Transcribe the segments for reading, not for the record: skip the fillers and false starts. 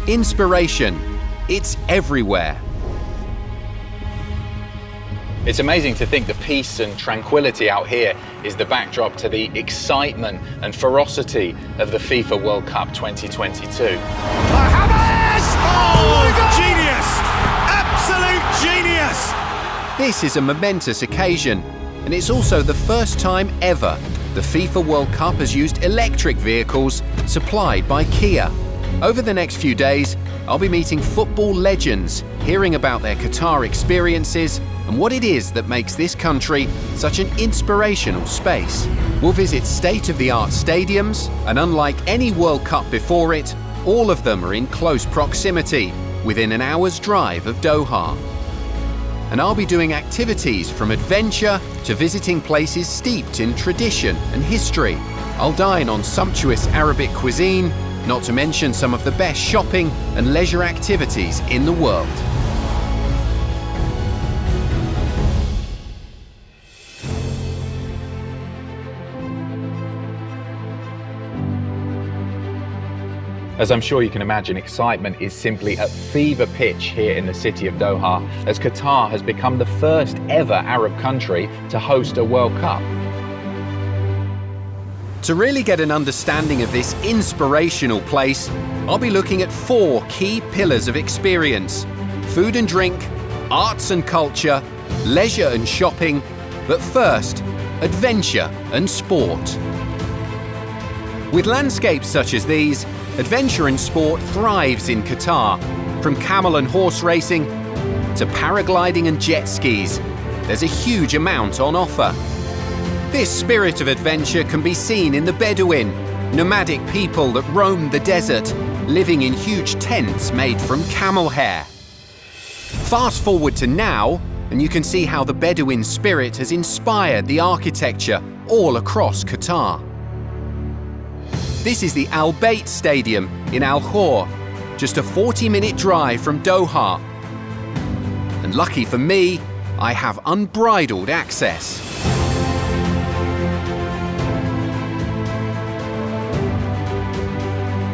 Inspiration. It's everywhere. It's amazing to think the peace and tranquility out here is the backdrop to the excitement and ferocity of the FIFA World Cup 2022. Oh, genius! Absolute genius! This is a momentous occasion, and it's also the first time ever the FIFA World Cup has used electric vehicles supplied by Kia. Over the next few days, I'll be meeting football legends, hearing about their Qatar experiences and what it is that makes this country such an inspirational space. We'll visit state-of-the-art stadiums, and unlike any World Cup before it, all of them are in close proximity, within an hour's drive of Doha. And I'll be doing activities from adventure to visiting places steeped in tradition and history. I'll dine on sumptuous Arabic cuisine, not to mention some of the best shopping and leisure activities in the world. As I'm sure you can imagine, excitement is simply at fever pitch here in the city of Doha, as Qatar has become the first ever Arab country to host a World Cup. To really get an understanding of this inspirational place, I'll be looking at 4 key pillars of experience: food and drink, arts and culture, leisure and shopping, but first, adventure and sport. With landscapes such as these, adventure and sport thrives in Qatar. From camel and horse racing to paragliding and jet skis, there's a huge amount on offer. This spirit of adventure can be seen in the Bedouin, nomadic people that roam the desert, living in huge tents made from camel hair. Fast forward to now, and you can see how the Bedouin spirit has inspired the architecture all across Qatar. This is the Al Bayt Stadium in Al Khor, just a 40-minute drive from Doha. And lucky for me, I have unbridled access.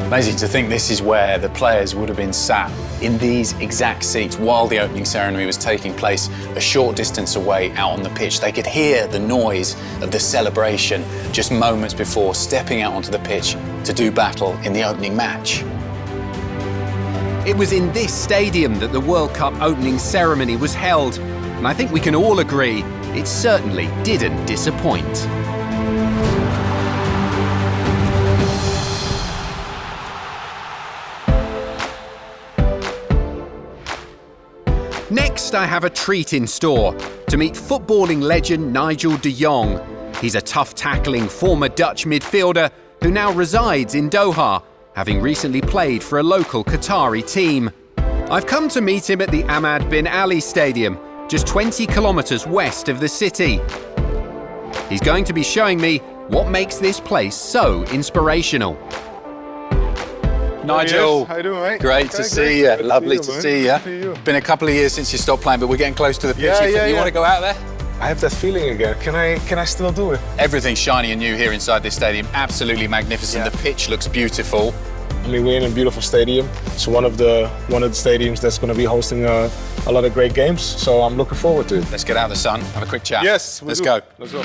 Amazing to think this is where the players would have been sat in these exact seats while the opening ceremony was taking place a short distance away out on the pitch. They could hear the noise of the celebration just moments before stepping out onto the pitch to do battle in the opening match. It was in this stadium that the World Cup opening ceremony was held, and I think we can all agree it certainly didn't disappoint. Next, I have a treat in store to meet footballing legend Nigel de Jong. He's a tough-tackling former Dutch midfielder who now resides in Doha, having recently played for a local Qatari team. I've come to meet him at the Ahmad bin Ali Stadium, just 20 kilometers west of the city. He's going to be showing me what makes this place so inspirational. Nigel, how you doing, mate? great to see you. Lovely to see you. Been a couple of years since you stopped playing, but we're getting close to the pitch. You want to go out there? I have that feeling again. Can I still do it? Everything's shiny and new here inside this stadium. Absolutely magnificent. Yeah. The pitch looks beautiful. I mean, we're in a beautiful stadium. It's one of the stadiums that's going to be hosting a lot of great games. So I'm looking forward to it. Let's get out of the sun, have a quick chat. Yes, let's go. Let's go.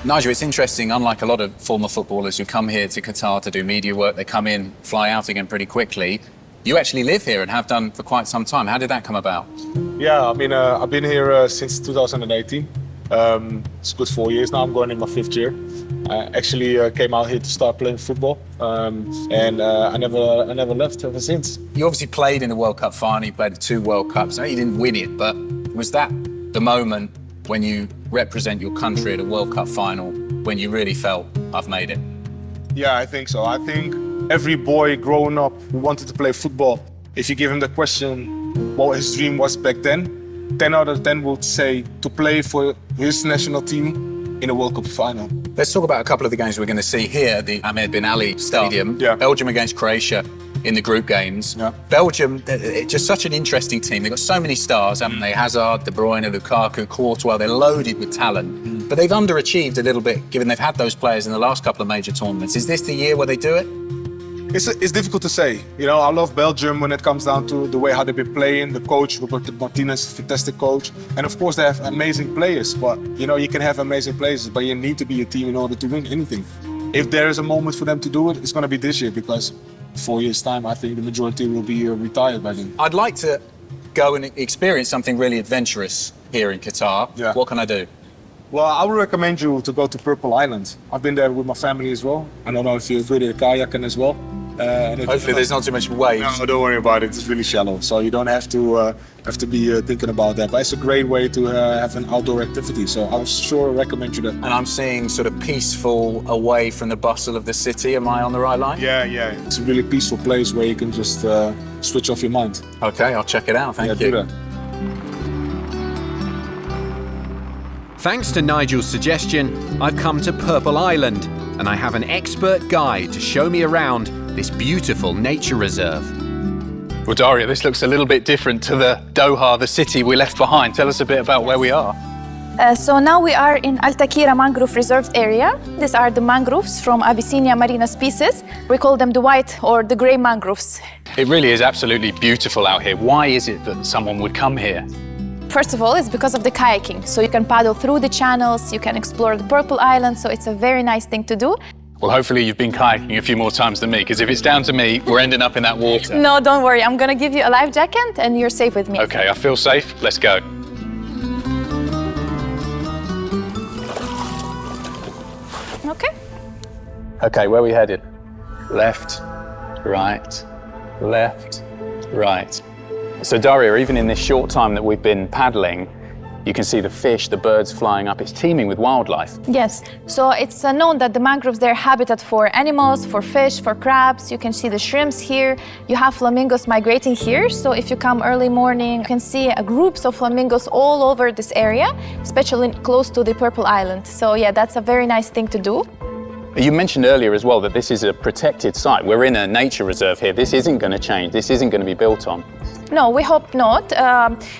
Nigel, it's interesting, unlike a lot of former footballers who come here to Qatar to do media work, they come in, fly out again pretty quickly. You actually live here and have done for quite some time. How did that come about? Yeah, I mean, I've been here since 2018. It's a good 4 years now. I'm going in my 5th year. I actually came out here to start playing football, and I never left ever since. You obviously played in the World Cup final, you played 2 World Cups. I know you didn't win it, but was that the moment when you represent your country at a World Cup final, when you really felt, I've made it? Yeah, I think so. I think every boy growing up who wanted to play football, if you give him the question what his dream was back then, 10 out of 10 would say to play for his national team in a World Cup final. Let's talk about a couple of the games we're going to see here, the Ahmed bin Ali Stadium. Yeah. Belgium against Croatia. in the group games. Yeah. Belgium, just such an interesting team. They've got so many stars, haven't they? Hazard, De Bruyne, Lukaku, Courtois. They're loaded with talent. But they've underachieved a little bit, given they've had those players in the last couple of major tournaments. Is this the year where they do it? It's difficult to say. You know, I love Belgium when it comes down to the way how they've been playing. The coach, Roberto Martinez, fantastic coach. And of course, they have amazing players. But, you know, you can have amazing players, but you need to be a team in order to win anything. If there is a moment for them to do it, it's going to be this year, because 4 years' time, I think the majority will be retired by then. I'd like to go and experience something really adventurous here in Qatar. Yeah. What can I do? Well, I would recommend you to go to Purple Island. I've been there with my family as well. I don't know if you're good at kayaking as well. Hopefully there's not too much waves. No, don't worry about it. It's really shallow, so you don't have to be thinking about that. But it's a great way to have an outdoor activity. So I would sure recommend you that. And I'm seeing sort of peaceful, away from the bustle of the city. Am I on the right line? Yeah. It's a really peaceful place where you can just switch off your mind. Okay, I'll check it out. Thank you. Do that. Thanks to Nigel's suggestion, I've come to Purple Island, and I have an expert guide to show me around this beautiful nature reserve. Well, Daria, this looks a little bit different to the Doha, the city we left behind. Tell us a bit about where we are. So now we are in Al Takira Mangrove Reserved Area. These are the mangroves from Abyssinia marina species. We call them the white or the grey mangroves. It really is absolutely beautiful out here. Why is it that someone would come here? First of all, it's because of the kayaking. So you can paddle through the channels, you can explore the Purple Island, so it's a very nice thing to do. Well, hopefully you've been kayaking a few more times than me, because if it's down to me, we're ending up in that water. No, don't worry. I'm going to give you a life jacket and you're safe with me. Okay, I feel safe. Let's go. Okay. Okay, where are we headed? Left, right, left, right. So Daria, even in this short time that we've been paddling, you can see the fish, the birds flying up. It's teeming with wildlife. Yes, so it's known that the mangroves, they're habitat for animals, for fish, for crabs. You can see the shrimps here. You have flamingos migrating here. So if you come early morning, you can see groups of flamingos all over this area, especially close to the Purple Island. So yeah, that's a very nice thing to do. You mentioned earlier as well that this is a protected site. We're in a nature reserve here. This isn't going to change. This isn't going to be built on. No, we hope not.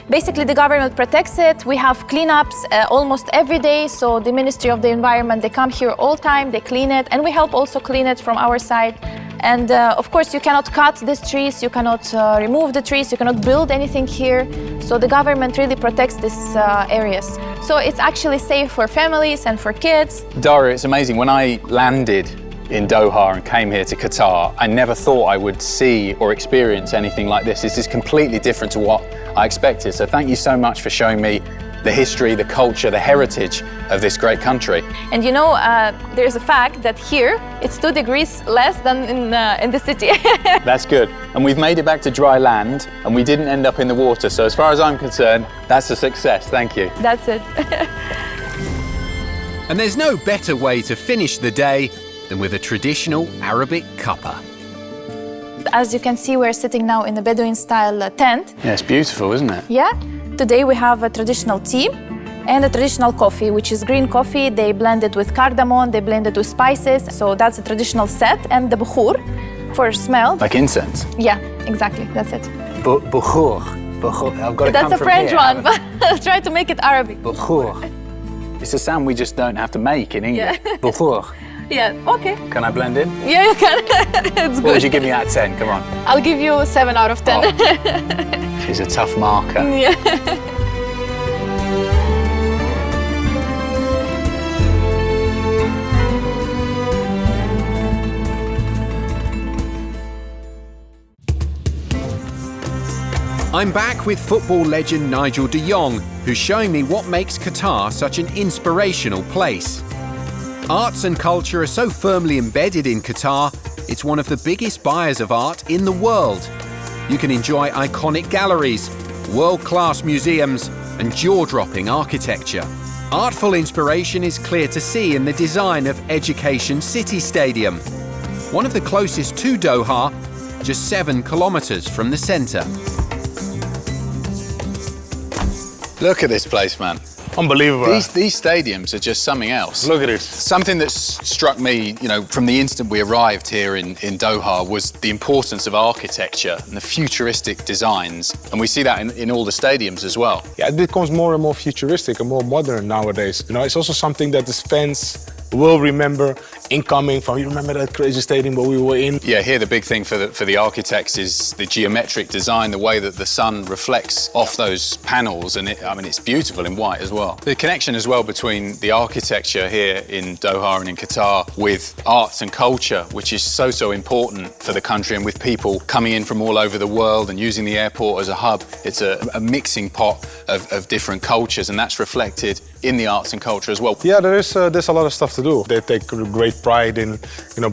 Basically, the government protects it. We have cleanups almost every day. So the Ministry of the Environment, they come here all the time, they clean it, and we help also clean it from our side. And of course, you cannot cut these trees, you cannot remove the trees, you cannot build anything here. So the government really protects these areas. So it's actually safe for families and for kids. Daria, it's amazing. When I landed in Doha and came here to Qatar, I never thought I would see or experience anything like this. This is completely different to what I expected. So thank you so much for showing me the history, the culture, the heritage of this great country. And you know, there's a fact that here it's 2 degrees less than in the city. That's good. And we've made it back to dry land and we didn't end up in the water. So as far as I'm concerned, that's a success. Thank you. That's it. And there's no better way to finish the day than with a traditional Arabic cuppa. As you can see, we're sitting now in a Bedouin-style tent. Yeah, it's beautiful, isn't it? Yeah. Today we have a traditional tea and a traditional coffee, which is green coffee. They blend it with cardamom, they blend it with spices. So that's a traditional set. And the bukhur for smell. Like incense? Yeah, exactly. That's it. Bukhur. I've got to That's come a from French here, one, but I'll try to make it Arabic. Bukhur. It's a sound we just don't have to make in English. Yeah. Bukhur. Yeah, okay. Can I blend in? Yeah, you can. It's What good. would you give me out of 10? Come on. I'll give you 7 out of 10. Oh, she's a tough marker. Yeah. I'm back with football legend Nigel de Jong, who's showing me what makes Qatar such an inspirational place. Arts and culture are so firmly embedded in Qatar, it's one of the biggest buyers of art in the world. You can enjoy iconic galleries, world-class museums, and jaw-dropping architecture. Artful inspiration is clear to see in the design of Education City Stadium, one of the closest to Doha, just 7 kilometers from the center. Look at this place, man. Unbelievable. These stadiums are just something else. Look at it. Something that struck me, from the instant we arrived here in Doha was the importance of architecture and the futuristic designs. And we see that in all the stadiums as well. Yeah, it becomes more and more futuristic and more modern nowadays. It's also something that the fans will remember incoming from, you remember that crazy stadium where we were in? Yeah, here the big thing for the architects is the geometric design, the way that the sun reflects off those panels, and it's beautiful in white as well. The connection as well between the architecture here in Doha and in Qatar with arts and culture, which is so important for the country, and with people coming in from all over the world and using the airport as a hub. It's a mixing pot of different cultures, and that's reflected in the arts and culture as well. Yeah, there's a lot of stuff to do. They take great pride in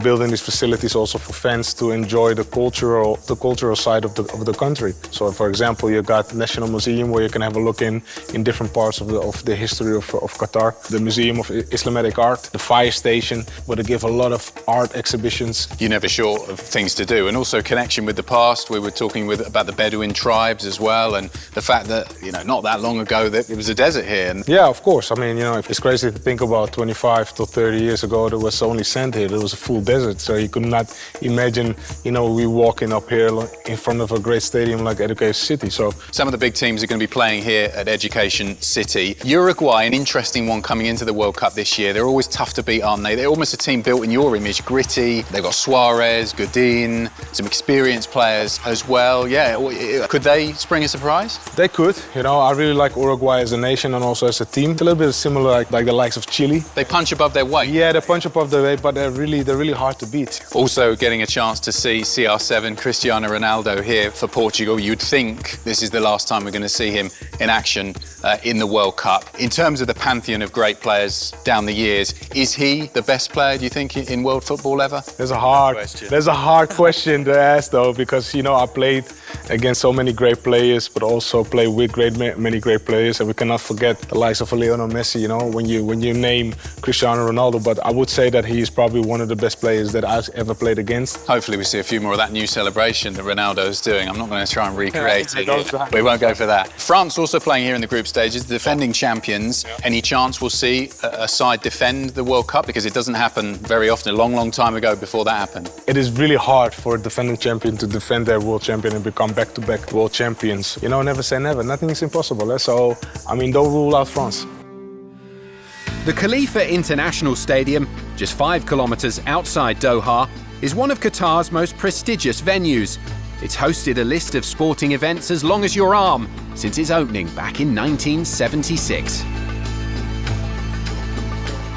building these facilities also for fans to enjoy the cultural side of the country. So, for example, you got National Museum where you can have a look in different parts of the history of Qatar. The Museum of Islamic Art, the fire station where they give a lot of art exhibitions. You're never short of things to do, and also connection with the past. We were talking about the Bedouin tribes as well, and the fact that not that long ago that it was a desert here. Yeah, of course. It's crazy to think about 25 to 30 years ago there was only sand here. There was a full desert, so you could not imagine, we walking up here in front of a great stadium like Education City. So some of the big teams are going to be playing here at Education City. Uruguay, an interesting one coming into the World Cup this year. They're always tough to beat, aren't they? They're almost a team built in your image, gritty. They've got Suarez, Godin, some experienced players as well. Yeah, could they spring a surprise? They could. I really like Uruguay as a nation and also as a team. It's a little bit similar like the likes of Chile. They punch above their weight. Yeah, they punch above their weight, but they're really hard to beat. Also getting a chance to see CR7 Cristiano Ronaldo here for Portugal. You'd think this is the last time we're going to see him in action in the World Cup. In terms of the pantheon of great players down the years, is he the best player, do you think, in world football ever? There's a hard question to ask, though, because, I played against so many great players, but also play with many great players, and we cannot forget the likes of Lionel Messi, when you name Cristiano Ronaldo, but I would say that he is probably one of the best players that I've ever played against. Hopefully we see a few more of that new celebration that Ronaldo's doing. I'm not going to try and recreate it. We won't go for that. France also playing here in the group stages, the defending champions. Any chance we'll see a side defend the World Cup? Because it doesn't happen very often. A long time ago before that happened. It is really hard for a defending champion to defend their world champion and become back-to-back world champions. Never say never. Nothing is impossible. So, don't rule out France. The Khalifa International Stadium, just 5 kilometres outside Doha, is one of Qatar's most prestigious venues. It's hosted a list of sporting events as long as your arm since its opening back in 1976.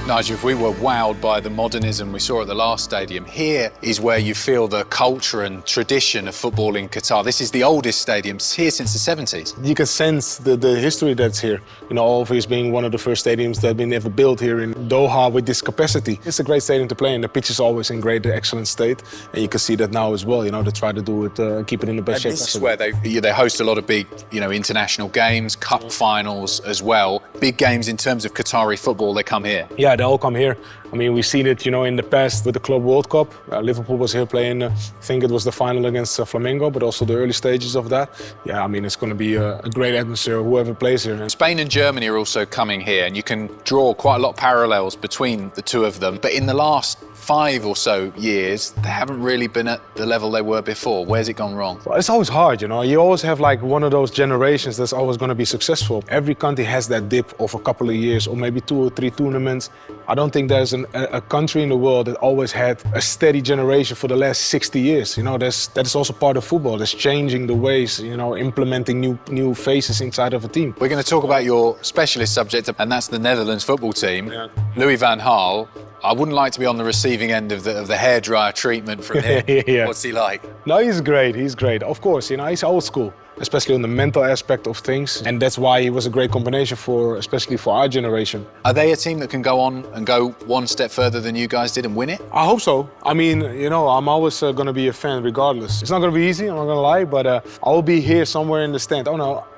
Nigel, if we were wowed by the modernism we saw at the last stadium, here is where you feel the culture and tradition of football in Qatar. This is the oldest stadium, it's here since the 70s. You can sense the history that's here. Always being one of the first stadiums that have been ever built here in Doha with this capacity. It's a great stadium to play in. The pitch is always in excellent state. And you can see that now as well. They try to do it, keep it in the best shape. This is where they host a lot of big, international games, cup finals as well. Big games in terms of Qatari football, they come here. Yeah, they all come here. We've seen it, in the past with the Club World Cup. Liverpool was here playing, I think it was the final against Flamengo, but also the early stages of that. Yeah, it's going to be a great atmosphere, whoever plays here. Spain and Germany are also coming here, and you can draw quite a lot of parallels between the two of them. But in the last 5 or so years, they haven't really been at the level they were before. Where's it gone wrong? Well, it's always hard, You always have one of those generations that's always going to be successful. Every country has that dip of a couple of years, or maybe 2 or 3 tournaments. I don't think there's a country in the world that always had a steady generation for the last 60 years. That is also part of football. That's changing the ways, implementing new faces inside of a team. We're going to talk about your specialist subject, and that's the Netherlands football team. Yeah. Louis van Gaal. I wouldn't like to be on the receiving end of the hairdryer treatment from him. Yeah. What's he like? No, he's great. Of course, he's old school, especially on the mental aspect of things. And that's why he was a great combination especially for our generation. Are they a team that can go on and go one step further than you guys did and win it? I hope so. I'm always going to be a fan regardless. It's not going to be easy, I'm not going to lie, but I'll be here somewhere in the stand.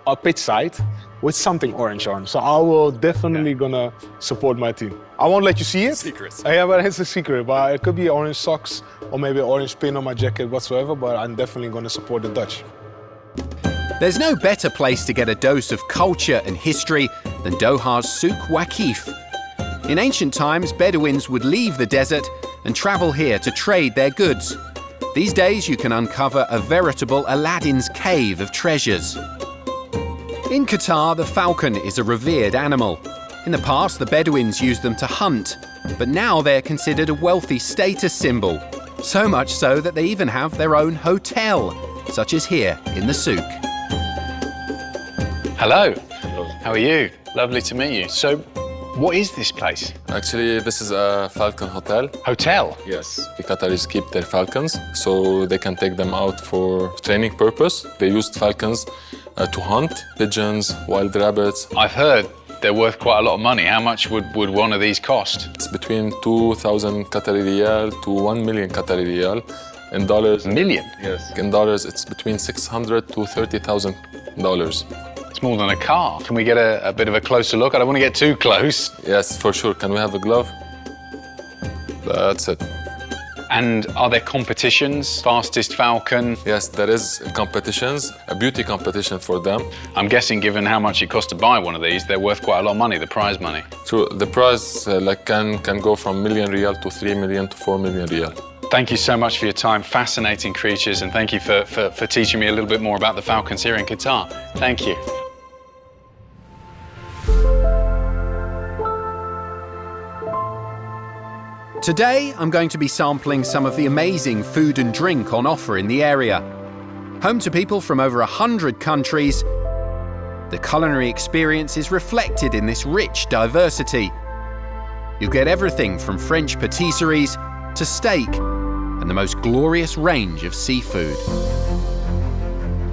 A pitch side with something orange on. So I will definitely gonna support my team. I won't let you see it. Secret. Yeah, but it's a secret. But it could be orange socks or maybe orange pin on my jacket whatsoever, but I'm definitely gonna support the Dutch. There's no better place to get a dose of culture and history than Doha's Souq Waqif. In ancient times, Bedouins would leave the desert and travel here to trade their goods. These days, you can uncover a veritable Aladdin's cave of treasures. In Qatar, the falcon is a revered animal. In the past, the Bedouins used them to hunt, but now they're considered a wealthy status symbol. So much so that they even have their own hotel, such as here in the Souq. Hello. How are you? Lovely to meet you. So, what is this place? Actually, this is a falcon hotel. Hotel? Yes. The Qataris keep their falcons, so they can take them out for training purpose. They used falcons to hunt pigeons, wild rabbits. I've heard they're worth quite a lot of money. How much would one of these cost? It's between 2,000 Qatari riyal to 1 million Qatari riyal. In dollars... Million? Yes. In dollars, it's between $600 to $30,000. It's more than a car. Can we get a bit of a closer look? I don't want to get too close. Yes, for sure. Can we have a glove? That's it. And are there competitions? Fastest falcon? Yes, there is competitions, a beauty competition for them. I'm guessing, given how much it costs to buy one of these, they're worth quite a lot of money, the prize money. True. The prize can go from million riyal to 3 million to 4 million riyal. Thank you so much for your time. Fascinating creatures, and thank you for teaching me a little bit more about the falcons here in Qatar. Thank you. Today, I'm going to be sampling some of the amazing food and drink on offer in the area. Home to people from over 100 countries, the culinary experience is reflected in this rich diversity. You'll get everything from French patisseries to steak and the most glorious range of seafood.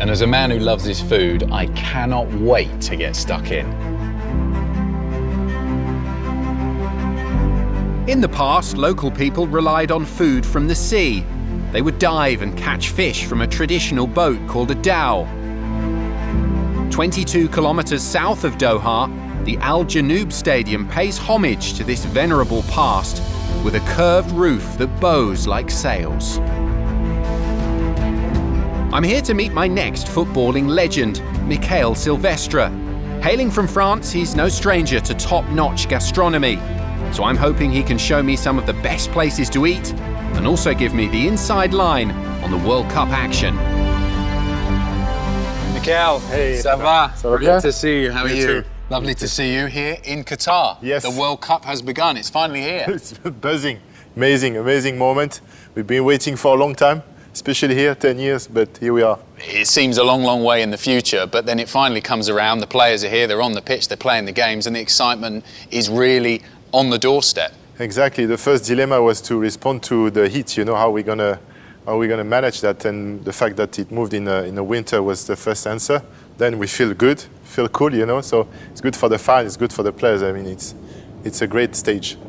And as a man who loves his food, I cannot wait to get stuck in. In the past, local people relied on food from the sea. They would dive and catch fish from a traditional boat called a dhow. 22 kilometers south of Doha, the Al Janoub Stadium pays homage to this venerable past with a curved roof that bows like sails. I'm here to meet my next footballing legend, Michael Silvestre. Hailing from France, he's no stranger to top-notch gastronomy. So I'm hoping he can show me some of the best places to eat and also give me the inside line on the World Cup action. Michael, hey, ça va? Good to see you. How are you? Too. Lovely to see you here in Qatar. Yes. The World Cup has begun. It's finally here. It's buzzing. Amazing moment. We've been waiting for a long time, especially here, 10 years, but here we are. It seems a long way in the future, but then it finally comes around. The players are here, they're on the pitch, they're playing the games, and the excitement is really on the doorstep. Exactly. The first dilemma was to respond to the heat. You know, how are we gonna manage that? And the fact that it moved in the winter was the first answer. Then we feel good, feel cool. You know, so it's good for the fans, it's good for the players. I mean, it's a great stage.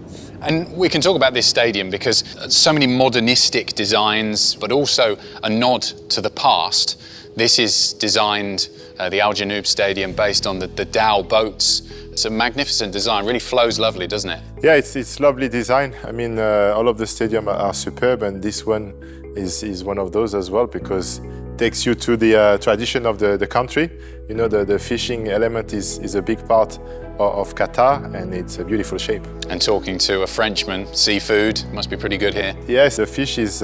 And we can talk about this stadium because so many modernistic designs, but also a nod to the past. This is designed, the Al Janoub Stadium, based on the dhow boats. It's a magnificent design, really flows lovely, doesn't it? Yeah, it's lovely design. I mean, all of the stadiums are superb, and this one is one of those as well because it takes you to the tradition of the country. You know, the fishing element is a big part of Qatar, and it's a beautiful shape. And talking to a Frenchman, seafood must be pretty good here. Yes, the fish is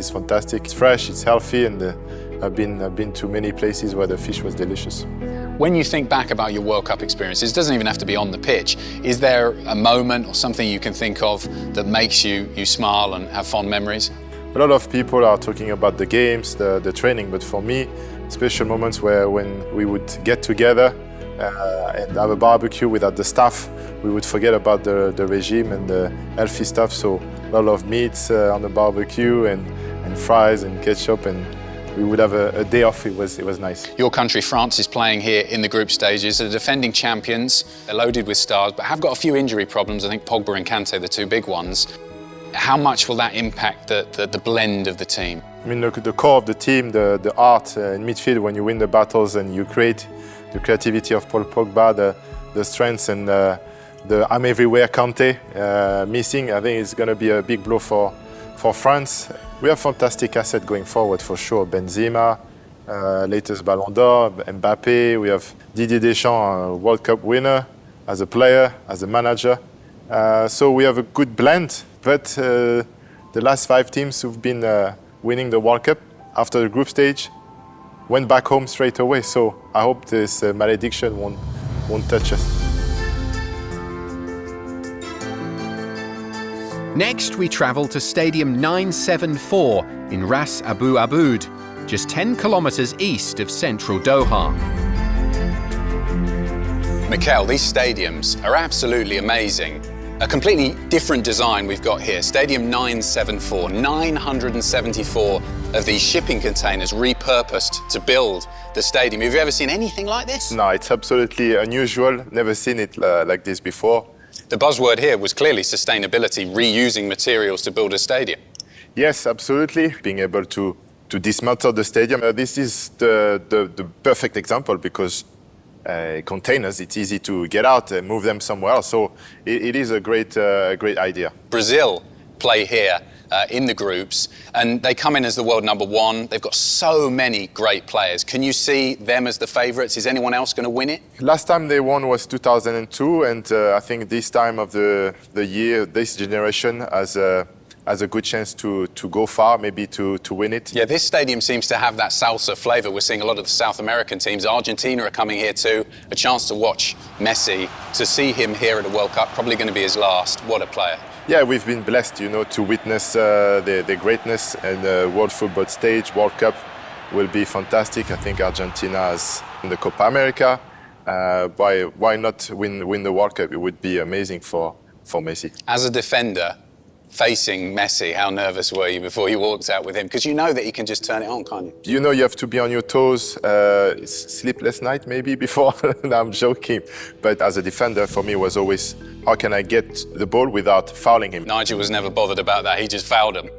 fantastic. It's fresh, it's healthy, and I've been to many places where the fish was delicious. When you think back about your World Cup experiences, it doesn't even have to be on the pitch. Is there a moment or something you can think of that makes you smile and have fond memories? A lot of people are talking about the games, the training, but for me, special moments when we would get together and have a barbecue without the staff. We would forget about the regime and the healthy stuff, so a lot of meats on the barbecue and fries and ketchup, and we would have a day off. It was nice. Your country, France, is playing here in the group stages. They're defending champions. They're loaded with stars, but have got a few injury problems. I think Pogba and Kante, the two big ones. How much will that impact the blend of the team? I mean, the core of the team, the art in midfield, when you win the battles and you create the creativity of Paul Pogba, the strengths and the I'm everywhere Kante missing, I think it's going to be a big blow for France. We have fantastic assets going forward for sure. Benzema, latest Ballon d'Or, Mbappé. We have Didier Deschamps, World Cup winner, as a player, as a manager. So we have a good blend, but the last 5 teams who've been winning the World Cup after the group stage went back home straight away. So I hope this malediction won't touch us. Next, we travel to Stadium 974 in Ras Abu Aboud, just 10 kilometers east of central Doha. Mikel, these stadiums are absolutely amazing. A completely different design we've got here. Stadium 974, 974 of these shipping containers repurposed to build the stadium. Have you ever seen anything like this? No, it's absolutely unusual. Never seen it like this before. The buzzword here was clearly sustainability, reusing materials to build a stadium. Yes, absolutely. Being able to dismantle the stadium. This is the perfect example because containers, it's easy to get out and move them somewhere else. So it is a great idea. Brazil play here in the groups, and they come in as the world #1. They've got so many great players. Can you see them as the favourites? Is anyone else going to win it? Last time they won was 2002, and I think this time of the year, this generation has a good chance to go far, maybe to win it. Yeah, this stadium seems to have that salsa flavour. We're seeing a lot of the South American teams. Argentina are coming here too. A chance to watch Messi, to see him here at a World Cup, probably going to be his last. What a player. Yeah, we've been blessed, to witness the greatness, and the World Football stage, World Cup will be fantastic. I think Argentina is in the Copa America. Why not win the World Cup? It would be amazing for Messi. As a defender, facing Messi, how nervous were you before you walked out with him? Because you know that he can just turn it on, can't you? You have to be on your toes. Sleepless night maybe before. No, I'm joking. But as a defender, for me, it was always, how can I get the ball without fouling him? Nigel was never bothered about that. He just fouled him.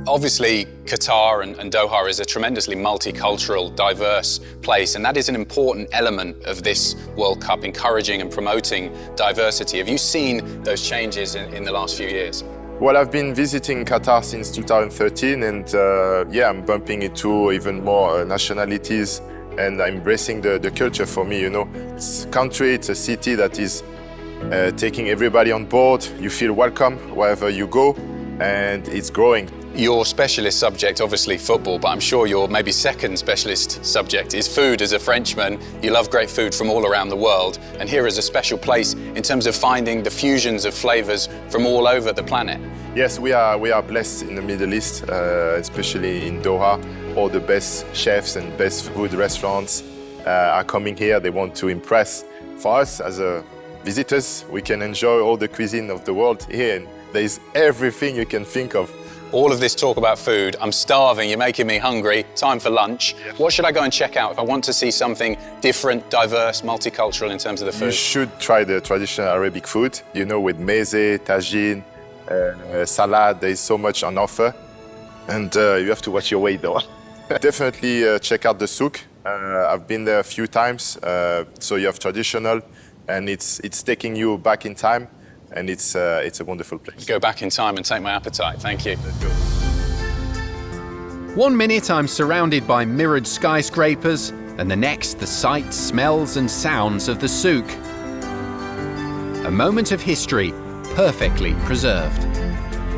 Obviously, Qatar and Doha is a tremendously multicultural, diverse place, and that is an important element of this World Cup, encouraging and promoting diversity. Have you seen those changes in the last few years? Well, I've been visiting Qatar since 2013, and I'm bumping into even more nationalities and embracing the culture for me, It's a country, it's a city that is taking everybody on board. You feel welcome wherever you go, and it's growing. Your specialist subject, obviously football, but I'm sure your maybe second specialist subject is food. As a Frenchman, you love great food from all around the world, and here is a special place in terms of finding the fusions of flavours from all over the planet. Yes, we are blessed in the Middle East, especially in Doha. All the best chefs and best food restaurants are coming here. They want to impress. For us, as visitors, we can enjoy all the cuisine of the world here. And there's everything you can think of. All of this talk about food, I'm starving, you're making me hungry, time for lunch. Yeah. What should I go and check out if I want to see something different, diverse, multicultural in terms of the food? You should try the traditional Arabic food, with meze, tagine, salad. There's so much on offer. And you have to watch your weight though. Definitely check out the Souq. I've been there a few times. So you have traditional, and it's taking you back in time. And it's a wonderful place. Go back in time and take my appetite. Thank you. 1 minute I'm surrounded by mirrored skyscrapers, and the next the sights, smells and sounds of the Souq. A moment of history, perfectly preserved.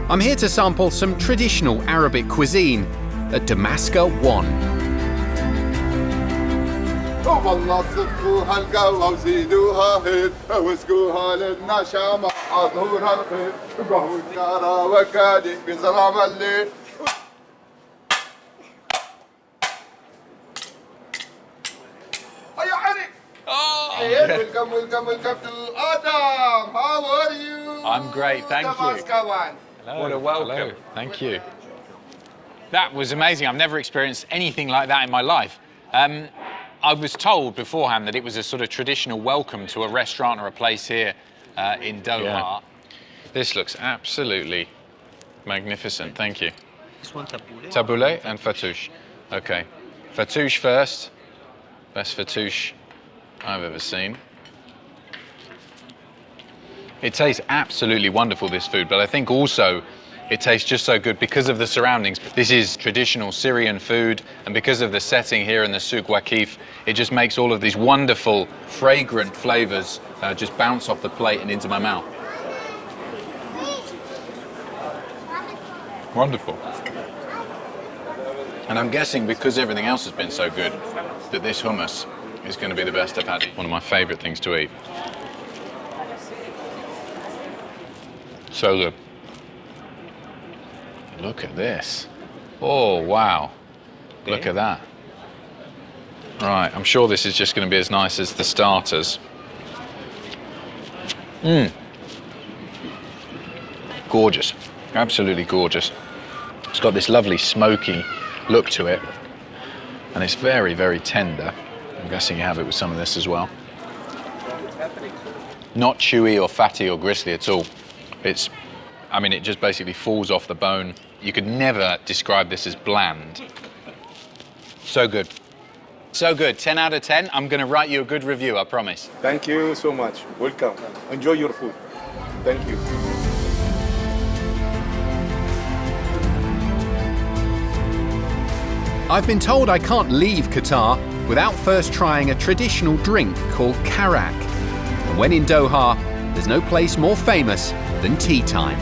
I'm here to sample some traditional Arabic cuisine at Damascus 1. والله صفوها القهوة وزيدوها هيل واسقوها للنشا مع حضورها الخيل قهوة نارا وكادي بظلام الليل. يا علي. Welcome to Adam. How are you? I'm great, thank you. Hello. What a welcome. Hello. Thank you. That was amazing. I've never experienced anything like that in my life. I was told beforehand that it was a sort of traditional welcome to a restaurant or a place here in Doha. Yeah. This looks absolutely magnificent. Thank you. This one tabouleh. Tabouleh and fattoush. Okay. Fattoush first. Best fattoush I've ever seen. It tastes absolutely wonderful, this food, but I think also It tastes just so good because of the surroundings. This is traditional Syrian food, and because of the setting here in the Souq waqif, it just makes all of these wonderful, fragrant flavors just bounce off the plate and into my mouth. Wonderful. And I'm guessing because everything else has been so good, that this hummus is going to be the best I've had. One of my favorite things to eat. So good. Look at this. Oh, wow. Look at that. Right, I'm sure this is just going to be as nice as the starters. Gorgeous. Absolutely gorgeous. It's got this lovely smoky look to it. And it's very, very tender. I'm guessing you have it with some of this as well. Not chewy or fatty or gristly at all. It just basically falls off the bone. You could never describe this as bland. So good. So good. 10 out of 10. I'm going to write you a good review, I promise. Thank you so much. Welcome. Enjoy your food. Thank you. I've been told I can't leave Qatar without first trying a traditional drink called karak. And when in Doha, there's no place more famous than tea time.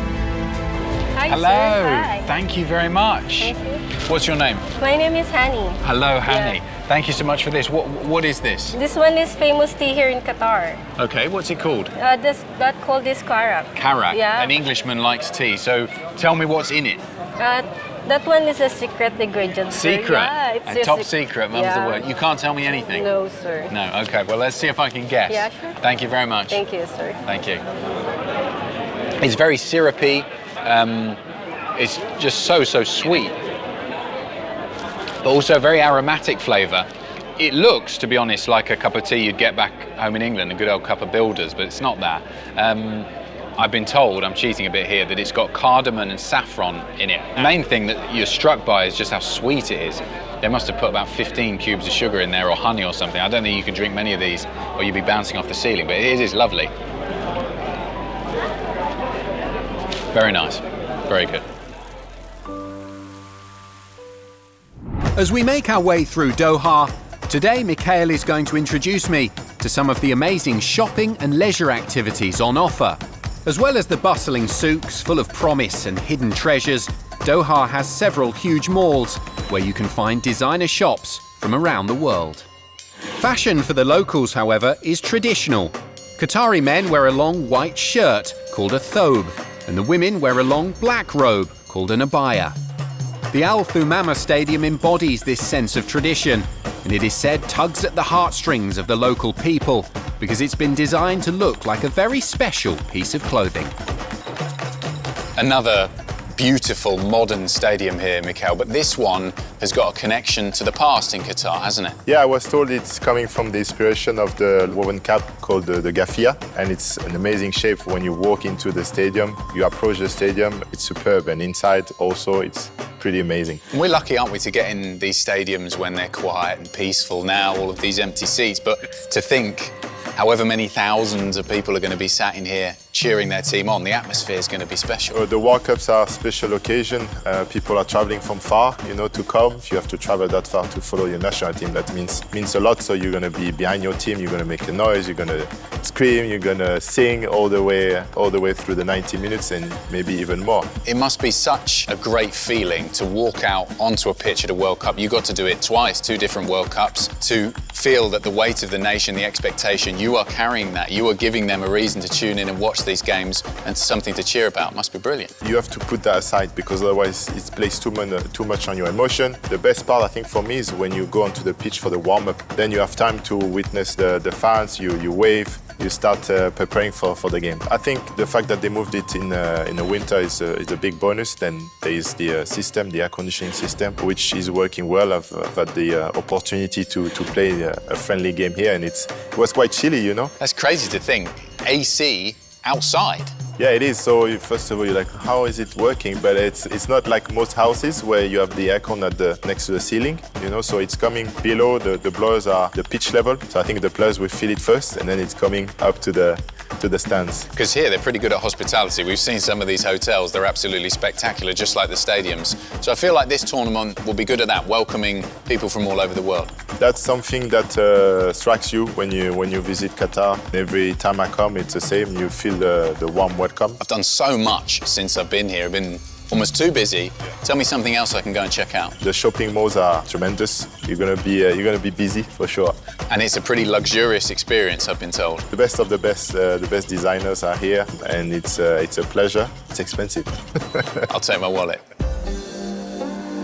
Hi, Hello. Sir. Hi. Thank you very much. Thank you. What's your name? My name is Hani. Hello, Hani. Yeah. Thank you so much for this. What is this? This one is famous tea here in Qatar. Okay, what's it called? That called this karak. Karak. Yeah. An Englishman likes tea. So tell me what's in it. That one is a secret ingredient. Sir. Secret? Yeah, it's A just top secret, mum's the word. You can't tell me anything? No, sir. No, okay. Well, let's see if I can guess. Yeah, sure. Thank you very much. Thank you, sir. Thank you. It's very syrupy. It's just so sweet. But also a very aromatic flavour. It looks, to be honest, like a cup of tea you'd get back home in England, a good old cup of Builders, but it's not that. I've been told, I'm cheating a bit here, that it's got cardamom and saffron in it. The main thing that you're struck by is just how sweet it is. They must have put about 15 cubes of sugar in there or honey or something. I don't think you can drink many of these or you'd be bouncing off the ceiling, but it is lovely. Very nice, very good. As we make our way through Doha, today Mikhail is going to introduce me to some of the amazing shopping and leisure activities on offer. As well as the bustling souks full of promise and hidden treasures, Doha has several huge malls where you can find designer shops from around the world. Fashion for the locals, however, is traditional. Qatari men wear a long white shirt called a thobe, and the women wear a long black robe called an abaya. The Al Thumama Stadium embodies this sense of tradition, and it is said tugs at the heartstrings of the local people because it's been designed to look like a very special piece of clothing. Another beautiful modern stadium here, Mikhail, but this one has got a connection to the past in Qatar, hasn't it? Yeah, I was told it's coming from the inspiration of the woven cap called the gafia, and it's an amazing shape. When you walk into the stadium, you approach the stadium, it's superb, and inside also it's pretty amazing. And we're lucky, aren't we, to get in these stadiums when they're quiet and peaceful now, all of these empty seats, but to think however many thousands of people are going to be sat in here cheering their team on, the atmosphere is going to be special. The World Cups are a special occasion. People are traveling from far, to come. If you have to travel that far to follow your national team, that means a lot. So you're going to be behind your team, you're going to make a noise, you're going to scream, you're going to sing all the way through the 90 minutes and maybe even more. It must be such a great feeling to walk out onto a pitch at a World Cup. You got to do it twice, 2 different World Cups, to feel that the weight of the nation, the expectation, you are carrying that. You are giving them a reason to tune in and watch these games and something to cheer about. It must be brilliant. You have to put that aside because otherwise it plays too much on your emotion. The best part, I think, for me is when you go onto the pitch for the warm-up. Then you have time to witness the fans, you wave, you start preparing for the game. I think the fact that they moved it in the winter is a big bonus. Then there is the system, the air conditioning system, which is working well. I've had the opportunity to play a friendly game here, and it was quite chilly, That's crazy to think. AC outside. Yeah, it is. So first of all, you're like, how is it working? But it's not like most houses where you have the aircon next to the ceiling, So it's coming below. The blowers are the pitch level. So I think the players will feel it first, and then it's coming up to the to the stands. Because here they're pretty good at hospitality. We've seen some of these hotels, they're absolutely spectacular, just like the stadiums. So I feel like this tournament will be good at that, welcoming people from all over the world. That's something that strikes you when you visit Qatar. Every time I come, it's the same. You feel the warm welcome. I've done so much since I've been here. I've been almost too busy. Tell me something else I can go and check out. The shopping malls are tremendous. You're gonna be busy for sure. And it's a pretty luxurious experience, I've been told. The best of the best designers are here, and it's a pleasure. It's expensive. I'll take my wallet.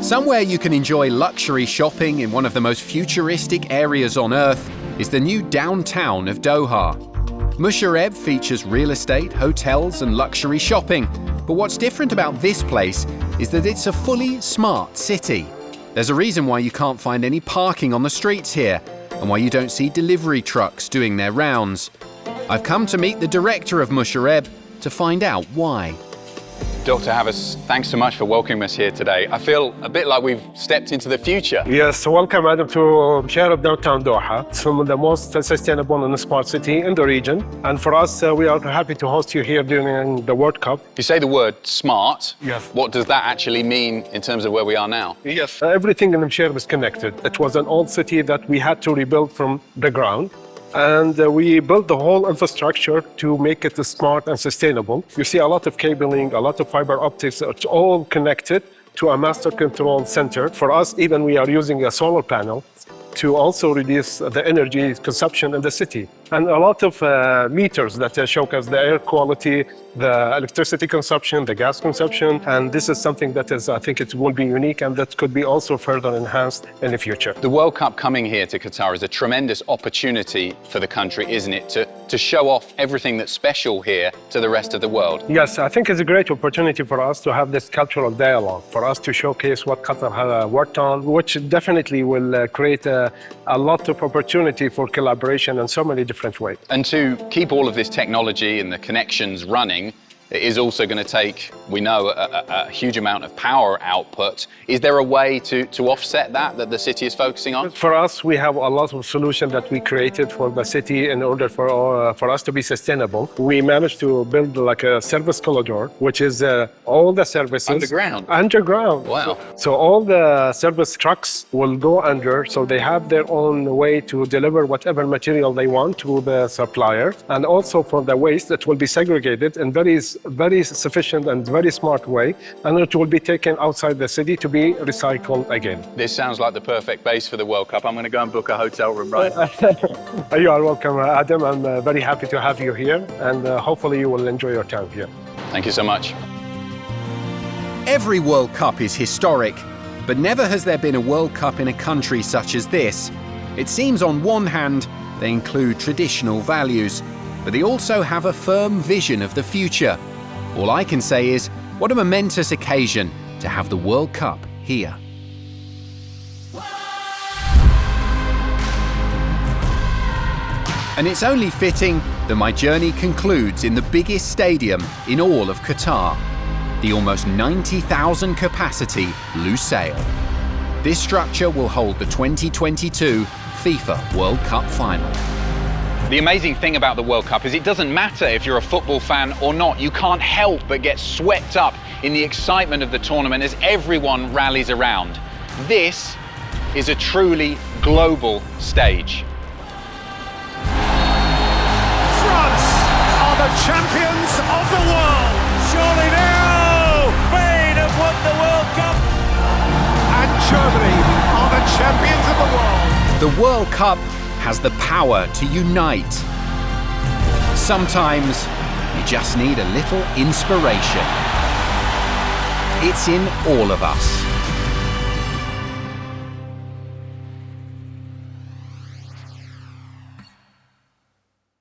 Somewhere you can enjoy luxury shopping in one of the most futuristic areas on Earth is the new downtown of Doha. Musharraf features real estate, hotels and luxury shopping. But what's different about this place is that it's a fully smart city. There's a reason why you can't find any parking on the streets here and why you don't see delivery trucks doing their rounds. I've come to meet the director of Musharraf to find out why. Dr. Havas, thanks so much for welcoming us here today. I feel a bit like we've stepped into the future. Yes, welcome Adam to Musharraf downtown Doha. It's one of the most sustainable and smart city in the region. And for us, we are happy to host you here during the World Cup. You say the word smart. Yes. What does that actually mean in terms of where we are now? Yes. Everything in Musharraf is connected. It was an old city that we had to rebuild from the ground. And we built the whole infrastructure to make it smart and sustainable. You see a lot of cabling, a lot of fiber optics, it's all connected to a master control center. For us, even we are using a solar panel to also reduce the energy consumption in the city. And a lot of meters that show us the air quality, the electricity consumption, the gas consumption. And this is something that is, I think it will be unique and that could be also further enhanced in the future. The World Cup coming here to Qatar is a tremendous opportunity for the country, isn't it? To show off everything that's special here to the rest of the world. Yes, I think it's a great opportunity for us to have this cultural dialogue, for us to showcase what Qatar has worked on, which definitely will create a lot of opportunity for collaboration in so many different ways. And to keep all of this technology and the connections running, it is also going to take, we know, a huge amount of power output. Is there a way to offset that the city is focusing on? For us, we have a lot of solutions that we created for the city in order for us to be sustainable. We managed to build like a service corridor, which is all the services. Underground? Underground. Wow. So all the service trucks will go under, so they have their own way to deliver whatever material they want to the supplier. And also for the waste, it will be segregated in very sufficient and very smart way, and it will be taken outside the city to be recycled again. This sounds like the perfect base for the World Cup. I'm going to go and book a hotel room right now. You are welcome, Adam. I'm very happy to have you here, and hopefully you will enjoy your time here. Thank you so much. Every World Cup is historic, but never has there been a World Cup in a country such as this. It seems on one hand, they include traditional values, but they also have a firm vision of the future. All I can say is, what a momentous occasion to have the World Cup here. And it's only fitting that my journey concludes in the biggest stadium in all of Qatar, the almost 90,000 capacity Lusail. This structure will hold the 2022 FIFA World Cup final. The amazing thing about the World Cup is it doesn't matter if you're a football fan or not. You can't help but get swept up in the excitement of the tournament as everyone rallies around. This is a truly global stage. France are the champions of the world. Surely now, Spain have won the World Cup. And Germany are the champions of the world. The World Cup has the power to unite. Sometimes you just need a little inspiration. It's in all of us.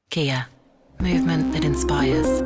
Kia, movement that inspires.